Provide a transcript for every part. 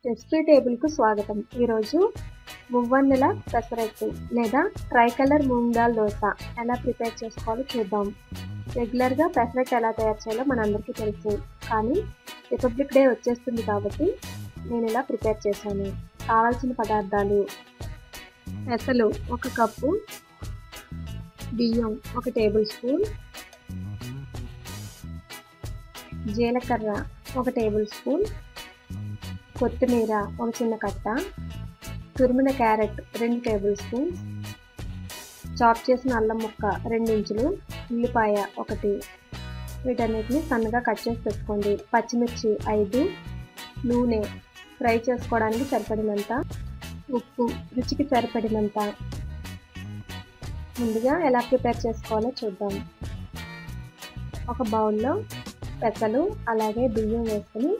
Recipe టేబుల్కు స్వాగతం. ఈరోజు మువ్వన్నెల పెసరట్టు లేదా ట్రై కలర్ మూంగ్ దాల్ దోశ ఎలా ప్రిపేర్ చేసుకోవాలో చూద్దాం. రెగ్యులర్గా పెసరట్టు ఎలా తయారు చేయాలో మనందరికీ తెలుసు, కానీ రిపబ్లిక్ డే వచ్చేస్తుంది కాబట్టి నేను ఇలా ప్రిపేర్ చేశాను. కావాల్సిన పదార్థాలు: పెసలు 1 కప్పు, బియ్యం 1 టేబుల్ స్పూన్, జీలకర్ర 1 టేబుల్ స్పూన్, కొత్తిమీర 1 చిన్న కట్ట, తురిమిన క్యారెట్ 2 టేబుల్ స్పూన్స్, చాప్ చేసిన అల్లం ముక్క 2 ఇంచులు, ఉల్లిపాయ 1, వీటన్నిటిని సన్నగా కట్ చేసి పెట్టుకోండి. పచ్చిమిర్చి 5, నూనె ఫ్రై చేసుకోవడానికి సరిపడినంత, ఉప్పు రుచికి సరిపడినంత. ముందుగా ఎలా ప్రిపేర్ చేసుకోవాలో చూద్దాం. ఒక బౌల్లో పెసలు అలాగే బియ్యం వేసుకుని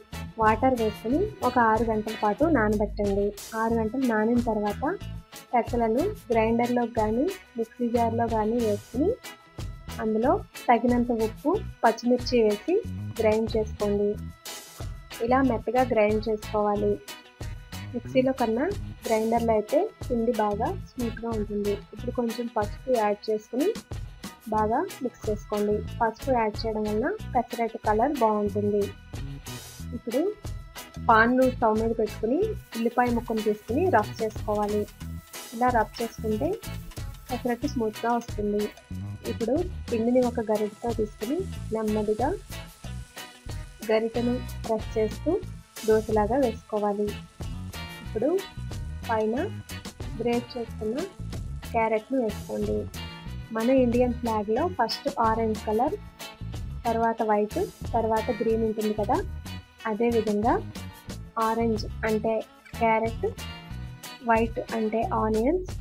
వాటర్ వేసుకుని ఒక 6 గంటల పాటు నానబెట్టండి. 6 గంటలు నానిన తర్వాత పెసలను గ్రైండర్లో కానీ మిక్సీ జార్లో కానీ వేసుకుని అందులో తగినంత ఉప్పు, పచ్చిమిర్చి వేసి గ్రైండ్ చేసుకోండి. ఇలా మెత్తగా గ్రైండ్ చేసుకోవాలి. మిక్సీలో కన్నా గ్రైండర్లో అయితే పిండి బాగా స్మూత్గా ఉంటుంది. ఇప్పుడు కొంచెం పసుపు యాడ్ చేసుకుని బాగా మిక్స్ చేసుకోండి. పసుపు యాడ్ చేయడం వల్ల పెసరట్టు కలర్ బాగుంటుంది. ఇప్పుడు పాన్ను స్టవ్ మీద పెట్టుకుని ఉల్లిపాయ ముక్కను తీసుకుని రఫ్ చేసుకోవాలి. ఇలా రఫ్ చేసుకుంటే పెసరట్టు స్మూత్గా వస్తుంది. ఇప్పుడు పిండిని ఒక గరిటెతో తీసుకుని నెమ్మదిగా గరిటెను ప్రెస్ చేస్తూ దోశలాగా వేసుకోవాలి. ఇప్పుడు పైన గ్రేట్ చేసుకున్న క్యారెట్ను వేసుకోండి. మన ఇండియన్ ఫ్లాగ్లో ఫస్ట్ ఆరెంజ్ కలర్, తర్వాత వైట్, తర్వాత గ్రీన్ ఉంటుంది కదా, అదేవిధంగా ఆరెంజ్ అంటే క్యారెట్, వైట్ అంటే ఆనియన్స్,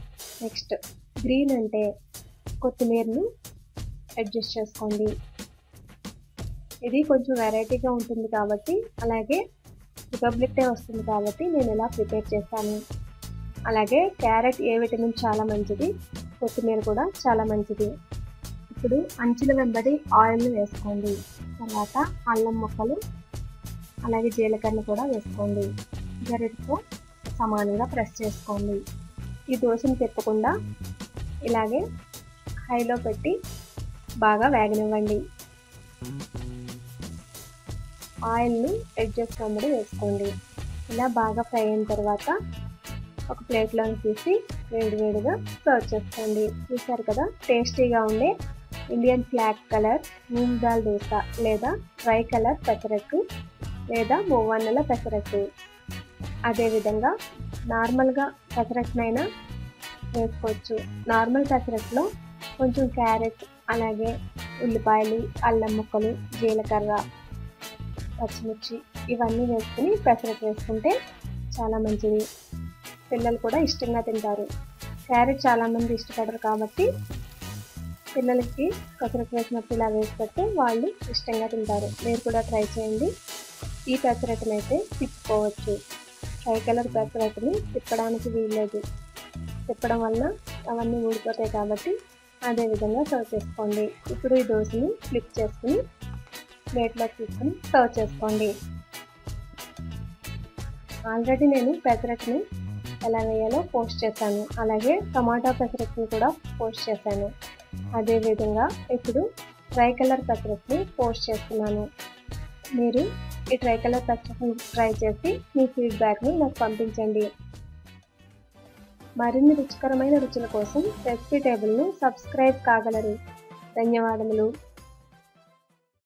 నెక్స్ట్ గ్రీన్ అంటే కొత్తిమీరను అడ్జస్ట్ చేసుకోండి. ఇది కొంచెం వెరైటీగా ఉంటుంది కాబట్టి, అలాగే రిపబ్లిక్ డే వస్తుంది కాబట్టి నేను ఇలా ప్రిపేర్ చేశాను. అలాగే క్యారెట్ ఏ విటమిన్ చాలా మంచిది, కొత్తిమీర కూడా చాలా మంచిది. ఇప్పుడు అంచుల వెంబడి ఆయిల్ని వేసుకోండి. తర్వాత అల్లం ముక్కలు అలాగే జీలకర్ర కూడా వేసుకోండి. గరిటెతో సమానంగా ప్రెస్ చేసుకోండి. ఈ దోశను తిప్పకుండా ఇలాగే హైలో పెట్టి బాగా వేగనివ్వండి. ఆయిల్ని అడ్జస్ట్ వెంబడి వేసుకోండి. ఇలా బాగా ఫ్రై అయిన తర్వాత ఒక ప్లేట్లోని తీసి వేడివేడిగా సర్వ్ చేసుకోండి. చూసారు కదా, టేస్టీగా ఉండే Indian flag colour moong dal dosa లేదా ట్రై కలర్ పెసరట్టు లేదా మువ్వన్నెల పెసరట్టు. అదేవిధంగా నార్మల్గా పెసరట్టునైనా వేసుకోవచ్చు. నార్మల్ పెసరట్టులో కొంచెం క్యారెట్ అలాగే ఉల్లిపాయలు, అల్లం ముక్కలు, జీలకర్ర, పచ్చిమిర్చి ఇవన్నీ వేసుకుని పెసరట్టు వేసుకుంటే చాలా మంచిది. పిల్లలు కూడా ఇష్టంగా తింటారు. క్యారెట్ చాలామంది ఇష్టపడరు కాబట్టి పిల్లలకి పెసరట్టు వేసినప్పుడు ఇలా వేసి పెడితే వాళ్ళు ఇష్టంగా తింటారు. మీరు కూడా ట్రై చేయండి. ఈ పెసరట్టుని అయితే తిప్పుకోవచ్చు. ట్రై కలర్ పెసరట్టుని తిప్పడానికి వీల్లేదు. తిప్పడం వల్ల అవన్నీ ఊడిపోతాయి కాబట్టి అదేవిధంగా సర్వ్ చేసుకోండి. ఇప్పుడు ఈ దోశని ఫ్లిప్ చేసుకుని ప్లేట్లో తీసుకుని సర్వ్ చేసుకోండి. ఆల్రెడీ నేను పెసరట్టుని ఎలా వేయాలో పోస్ట్ చేశాను. అలాగే టమాటా పెసరట్టుని కూడా పోస్ట్ చేశాను. అదేవిధంగా ఇప్పుడు ట్రై కలర్ పెసరట్టుని పోస్ట్ చేస్తున్నాను. మీరు ఈ ట్రై కలర్ పెసరట్టుని ట్రై చేసి మీ ఫీడ్బ్యాక్ని నాకు పంపించండి. మరిన్ని రుచికరమైన రుచుల కోసం రెసిపీ టేబుల్ను సబ్స్క్రైబ్ కాగలరు. ధన్యవాదములు.